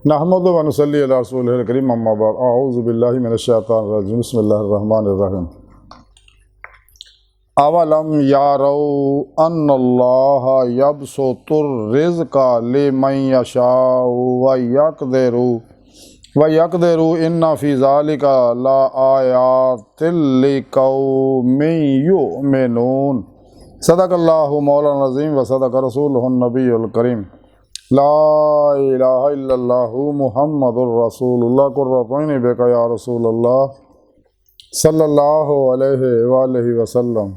नहमदु व नसल्ली अला रसूलिल करीम अम्मा बाद अऊज़ु बिल्लाहि मिनश शैतानिर रजीम बिस्मिल्लाहिर रहमानिर रहीम। अवलम यारौ अन्नल्लाह यबसुतुर रिज़्क़ा लिमन यशाउ व यक़दिरु इन्ना फ़ी ज़ालिका लआयातिल लिक़ौमिन युमिनून। सदक़ल्लाहु मौलाना अज़ीम व सदक़ रसूलुहुन नबियुल करीम। ला इलाहा इल्लल्लाहु मुहम्मदुर रसूलुल्लाह कुर्रतुन बिका या रसूलल्लाह सल्लल्लाहु अलैहि वसल्लम।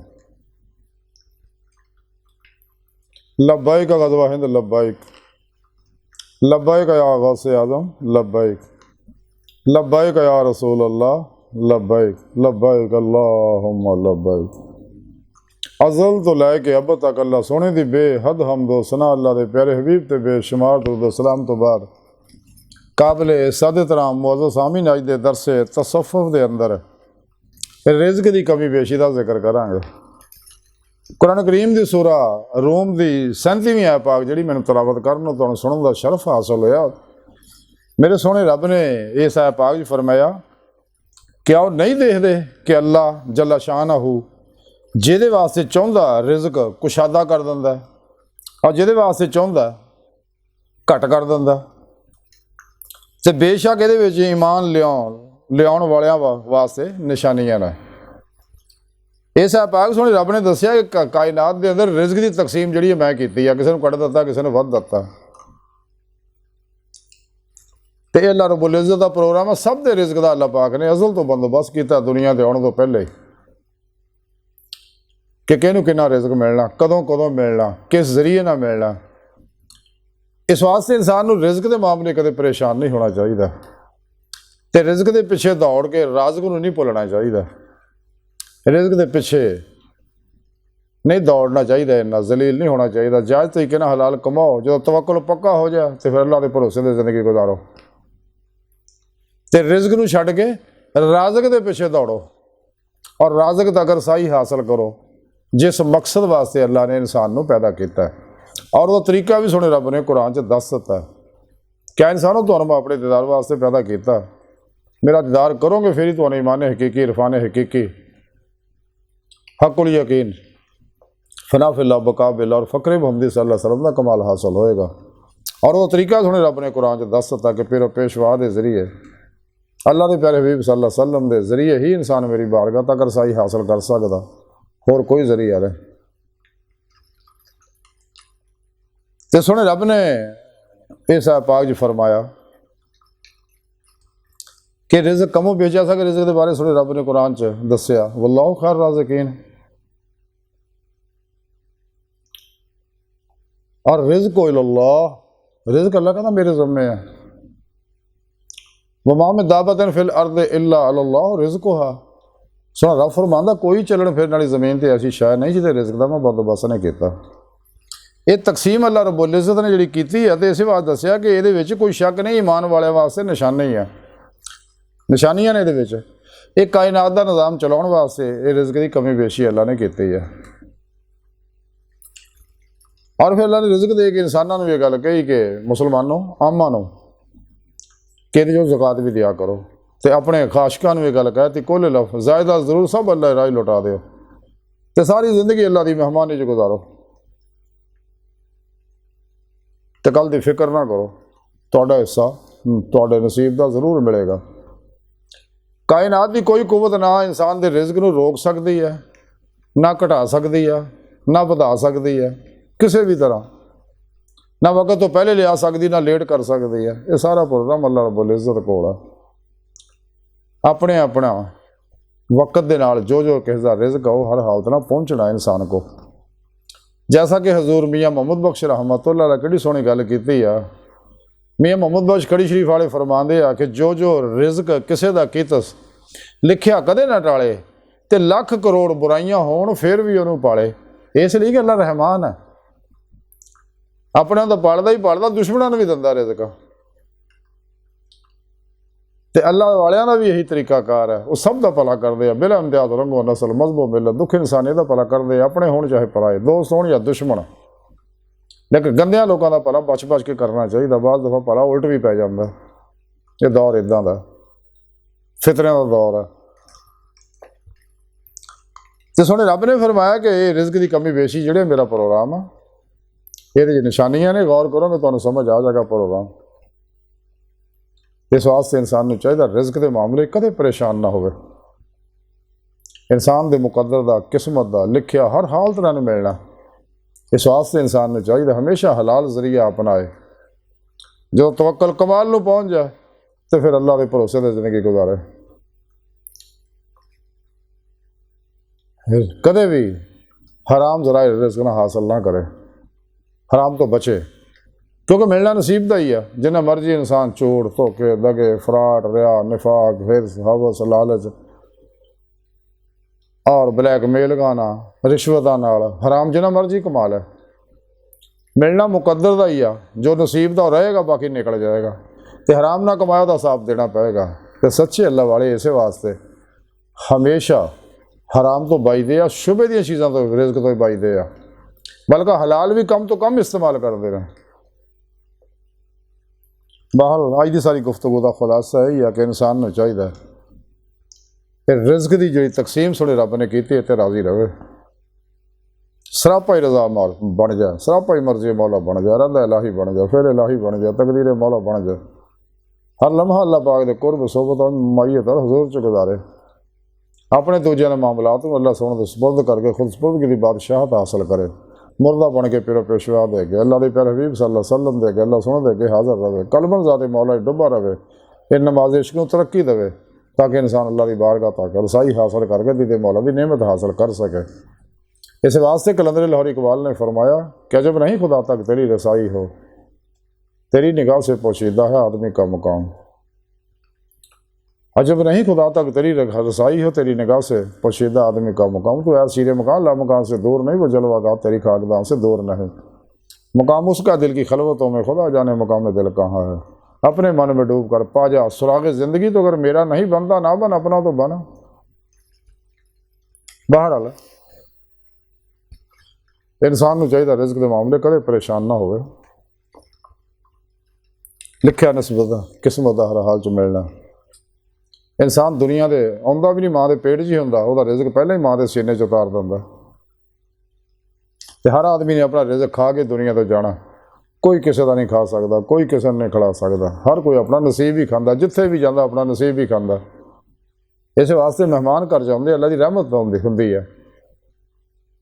लब्बैक ग़ज़वा हिंद लब्बैक, लब्बैक या गौसे आज़म लब्बैक, लब्बैक या रसूलल्लाह लब्बैक, लब्बैक अल्लाहुम्मा लब्बैक। अज़ल तो लैके अब तक अल्लाह सोने दी बेहद हमदो सना अल्लाह दे प्यारे हबीब ते बेशुमार दुरूद सलाम तो बाद काबिल इज़्ज़त एहतराम मुअज़्ज़ज़ सामीन अज दे दरसे तसव्वुफ़ दे अंदर रिज़्क़ दी कमी पेशी दा जिक्र करांगे। कुरान करीम दी सूरा रूम दी 37वीं आयत पाक जिहड़ी मैनूं तलावत करन तुहानूं सुणन दा शरफ हासिल होया। मेरे सोहणे रब ने इस आयत पाक च फरमाया क्या वो नहीं देखदे कि अल्लाह जल्ला शानहू जिहदे वास्ते चाहुंदा रिज़्क कुशादा कर दिंदा और जिहदे वास्ते चाहुंदा घट कर दिंदा। ते बेशक इहदे विच ईमान लियाउण वालियां वास्ते निशानियां ने। इस पाक सोहणे रब ने दस्सिया कि कायनात दे अंदर रिज़्क दी तकसीम जिहड़ी मैं कीती है, किसी नूं घट दित्ता किसी नूं वध दित्ता। ते अल्लाह रब्बुल इज़्ज़त दा प्रोग्राम है, सब दे रिज़्क दा अल्लाह पाक ने अज़ल तो बंदोबस्त कीता दुनिया ते आउण तो पहले कि किहनूं किन्ना रिज़्क मिलना, कदों कदों मिलना, किस जरिए ना मिलना। इस वास्ते इंसान नूं रिज़्क दे मामले कदे परेशान नहीं होना चाहिए ते रिज़्क दे पिछे दौड़ के राज़िक नूं नहीं भुलना चाहिए। रिज़्क दे पिछे नहीं दौड़ना चाहिए, इन्ना जलील नहीं होना चाहिए। जायज़ तरीके नाल हलाल कमाओ, जो तवक्कुल पक्का हो जाए तो फिर अल्लाह के भरोसे ते जिंदगी गुजारो ते रिज़्क नूं छड्ड के राज़िक दे पिछे दौड़ो और राज़िक दा अगर सही हासिल करो जिस मकसद वास्ते अल्लाह ने इंसान नूं पैदा किया है। और वह तरीका भी सुने रब ने कुरान च दस दिता है। क्या इंसानों तुहानूं मैं अपने दीदार वास्ते पैदा किया, मेरा दीदार करोगे फिर ही तुहानूं ईमान हकीकी इरफान हकीकी हक़ुल यकीन फना फिल्लाह बका बिल्लाह और फ़क्र मुहम्मद सल्लल्लाहु अलैहि वसल्लम का कमाल हासिल होएगा। और वह तरीका सुने रब ने कुरान च दस दिता कि पिरो पेशवा के जरिए अल्लाह के प्यारे हबीब सल्लल्लाहु अलैहि वसल्लम के जरिए ही इंसान मेरी बारगाह तक रसाई हासिल कर सकता, होर कोई जरिया नहीं। तो सुने रब ने इस पाक च फरमाया कि रिज़्क कमों बेचा सा कि रिज़्क के बारे सुने रब ने कुरान च दस्या वल्लाहु खैर राज़िकीन। और रिज़्क़ इल्लल्लाह, रिज़्क अल्लाह कहना मेरे ज़म्मे है। वमा मिन दाब्बतिन फिल अर्दि इल्ला अल्लाहु रिज़्क़ुहा। सुना रब फरमांदा कोई चलन फिरन वाली ज़मीन ते ऐसी शय नहीं जिहदे रिज़्क दा मैं बंदोबस्त नहीं कीता। ये तकसीम अल्लाह रब्बुल इज़्ज़त ने जिहड़ी कीती है ते इस वास्ते दस्सिया कि इहदे विच कोई शक नहीं, ईमान वालियां वास्ते निशानी है, निशानियां ने इहदे विच। एक कायनात दा निज़ाम चलाउण वास्ते ये रिज़्क दी कमी पेशी अल्लाह ने कीती है। और फिर अल्लाह ने रिज़्क दे के इंसानां नूं ये गल कही कि मुसलमानों आमां नूं कि इहदी जो ज़कात भी दिया करो ते अपने खाशकां नूं ये गल कहती कुल लफ ज़ायदा ज़रूर सब अल्लाह राह लौटा दो ते सारी जिंदगी अल्लाह की मेहमानी च गुजारो तो कल की फिक्र ना करो, तुहाडा हिस्सा तुहाडे नसीब का जरूर मिलेगा। कायनात की कोई कुवत ना इंसान के रिज़्क नूं रोक सकती है, ना घटा सकती है, ना वधा सकती है किसी भी तरह, ना वक्त तो पहले लिया सकती ना लेट कर सकती है। ये सारा प्रोग्राम अल्लाह रब्बुल इज़्ज़त कोल है। अपने अपना वक्त के नाल जो जो किसी का रिज़्क है हर हालत ना पहुँचना इंसान को। जैसा कि हजूर मियाँ मोहम्मद बख्श रहमतुल्लाह अलैह कितनी सोहनी गल की है। मियाँ मोहम्मद बख्श कड़ी शरीफ वाले फरमाते हैं कि जो जो रिज़्क किसी का कितस लिखिया कदे ना टाले ते लख करोड़ बुराइयां होण फिर भी उन्होंने पाले। इसलिए कि अल्लाह रहमान है, अपने तो पालदा ही पालदा, दुश्मनों भी दिंदा रिज़्क। तो अल्लाह वालियां का भी यही तरीकाकार है, वो सब का भला करते हैं बिला इम्तियाज़ रंगो नस्ल मजहबो मिलत दुख इंसानी का भला करते हैं, अपने होण चाहे पराए, दोस्त होण या दुश्मन। लेकिन गंदियां लोगों का भला बच बच के करना चाहिए, बाद दफा भला उल्ट भी पै जाता। ये दौर इदां दा फितरियां का दौर है। तो सोने रब ने फरमाया कि रिज़्क की कमी बेशी जिहड़े मेरा प्रोग्राम है ये निशानियां ने, गौर करो तो तुहानूं समझ आ जाएगा प्रोग्राम। इस वास्ते इंसान नूं चाहिए रिज़्क के मामले कदे परेशान ना होवे। इंसान के मुकद्दर का, किस्मत का लिखिया हर हालत नाल मिलना। इस वास्ते इंसान नूं चाहिए हमेशा हलाल जरिया अपनाए। जो तवक्कल कमाल नूं पहुँच जाए तो फिर अल्लाह के भरोसे से जिंदगी गुजारे। कदे भी हराम जराए रिज़्क ना हासिल ना करे, हराम तो बचे, क्योंकि मिलना नसीब का ही है। जिन्ना मर्जी इंसान चोर, धोखे, दगे, फराड, रिया, निफाक, हिर्स, हवस, लालच और ब्लैकमेल गाना, रिश्वतां नाल हराम जिन्ना मर्जी कमा ले, मिलना मुकद्दर का ही आ। जो नसीब का रहेगा बाकी निकल जाएगा। तो हराम ना कमाया तो हिसाब देना पएगा। तो सच्चे अल्लाह वाले इस वास्ते हमेशा हराम तो बचते आ, शुभे दी चीज़ों तो रिज़्क तो बचते आ, बल्कि हलाल भी कम तो कम इस्तेमाल करते रहे। बहरहाल अज की सारी गुफ्तगू का खुलासा यही है कि इंसान को चाहिए कि रिज़्क की जी तकसीम सोने रब ने की तो राजी रहे। सरापा ही रजा माल बन जाए, सरापा ही मर्जी मौला बन जाए, रंदा इलाही बन जाए, फिर इलाही बन जाए, तकदीर मौला बन जाए। हर लम्हा अल्लाह पाक दे कुर्ब सोबत और माइयत और हजूर च गुजारे। अपने दूजे ने मामलात अल्लाह सोने के सुपुर्द करके खुद सुपुर्दगी की बादशाहत हासिल करे। मुर्दा बन के पिरो पेशवा दे गए अल्लाह के प्यारे हबीब सल्लल्लाहु अलैहि वसल्लम दे गए अल्लाह सोने दे के हाजिर रहे। कलबन ज़ाते मौला डुबा रहे, इन नमाज इश्क को तरक्की देवे ताकि इंसान अल्लाह की बारगाह तक रसाई हासिल करके दीदे मौला की नेमत हासिल कर सके। इस वास्ते कलंदर लाहौर इकबाल ने फरमाया कि अजब नहीं खुदा तक तेरी रसाई हो, तेरी निगाह से पोशीदा है आदमी का मुकाम। अजब नहीं खुदा तक तेरी रसाई हो, तेरी निगाह से पोशीदा आदमी का मुकाम। तो यार सीरे मकान ला मकान से दूर नहीं, वो जलवागा तेरी खाकदान से दूर नहीं। मुकाम उसका दिल की खलवतों में, खुदा जाने मुकाम दिल कहाँ है। अपने मन में डूब कर पा जा सुरागे ज़िंदगी, तो अगर मेरा नहीं बनता ना बन, अपना तो बना। बहरहाल इंसान को चाहिए रिज़्क के मामले कदे परेशान ना होवे। लिखिया नस्बत किस्मत का हर हाल च मिलना। इंसान दुनिया के आउंदा भी नहीं, माँ के पेट च ही होंदा, उसका रिज़्क पहले ही माँ के सीने च उतार दिंदा। ते हर आदमी ने अपना रिज़्क खा के दुनिया तो जाना। कोई किसी का नहीं खा सकता, कोई किसी नहीं खिला सकता। हर कोई अपना नसीब ही खाता, जिथे भी जाता अपना नसीब ही खाता। इस वास्ते मेहमान घर जाते अल्लाह की रहमत होंदी है,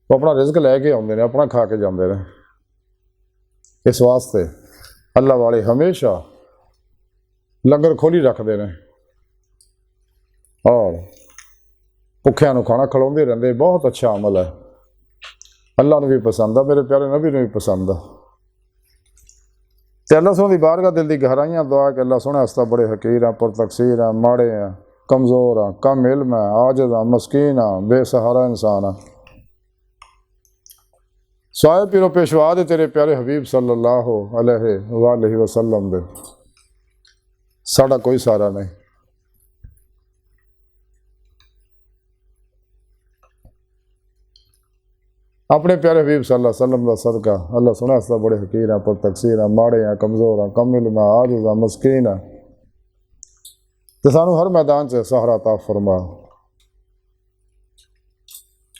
वो अपना रिज़्क लैके आते हैं, अपना खा के जाते हैं। इस वास्ते अल्लाह वाले हमेशा लंगर खोली रखते हैं और भुखिया को खाना खिलाते रहते। बहुत अच्छा अमल है, अल्लाह भी पसंद है, मेरे प्यारे नबी ने भी पसंद है। तो अल्लाह सोने की बारगाह दिल की गहराइयां दुआ कि अल्लाह सोने हस्ता बड़े हकीर हैं, पुरतकसीर हैं, माड़े हैं, कमज़ोर हैं, कम इल्म है, आजिज़ हैं, मस्कीन हैं, बेसहारा इंसान है। साए पीरो पेशवा दे तेरे प्यारे हबीब सल्लल्लाहु अलैहि वसल्लम दे साड़ा कोई सारा नहीं। अपने प्यारे हबीब सल्लल्लाहु अलैहि वसल्लम का सदका अल्लाह सुना हस्ता बड़े हकीर हैं, पुरतकसीर हैं, माड़े हैं, कमज़ोर हैं, कम इल्म हैं, आजिज़ हैं, मस्कीन हैं। तो सानू हर मैदान से सहारा अता फरमा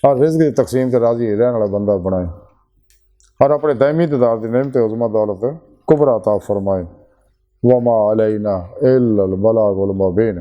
और रिज़्क की तकसीम से राजी रहने वाला बंदा बनाए और अपने दायमी दीदार की नेमत उज़्मा दौलत कुबरा अता फरमाए। वमा अलैना इल्लल बलागुल मुबीन।